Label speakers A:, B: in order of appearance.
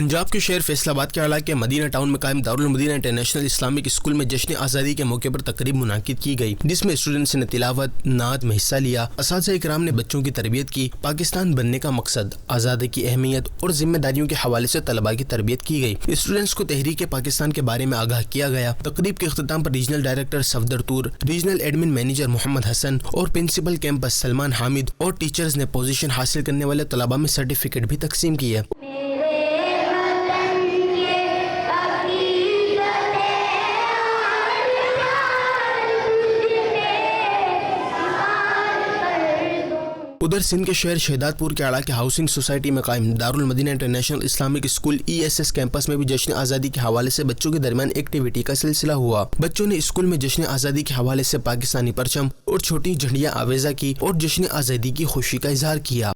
A: پنجاب کے شہر فیصل آباد کے علاقے مدینہ ٹاؤن میں قائم دارالمدینہ انٹرنیشنل اسلامک اسکول میں جشن آزادی کے موقع پر تقریب منعقد کی گئی، جس میں اسٹوڈنٹس نے تلاوت، نعت میں حصہ لیا۔ اساتذہ اکرام نے بچوں کی تربیت کی۔ پاکستان بننے کا مقصد، آزادی کی اہمیت اور ذمہ داریوں کے حوالے سے طلباء کی تربیت کی گئی۔ اسٹوڈنٹس کو تحریک پاکستان کے بارے میں آگاہ کیا گیا۔ تقریب کے اختتام پر ریجنل ڈائریکٹر صفدر طور، ریجنل ایڈمن مینیجر محمد حسن اور پرنسپل کیمپس سلمان حامد اور ٹیچرز نے پوزیشن حاصل کرنے والے طلباء میں سرٹیفکیٹ بھی تقسیم کیے۔ ادھر سندھ کے شہر شہداد پور کے علاقے ہاؤسنگ سوسائٹی میں قائم Darulmadinah international Islamic school ESS campus میں بھی جشن آزادی کے حوالے سے بچوں کے درمیان ایکٹیویٹی کا سلسلہ ہوا۔ بچوں نے اسکول میں جشن آزادی کے حوالے سے پاکستانی پرچم اور چھوٹی جھنڈیاں آویزاں کی اور جشن آزادی کی خوشی کا اظہار کیا۔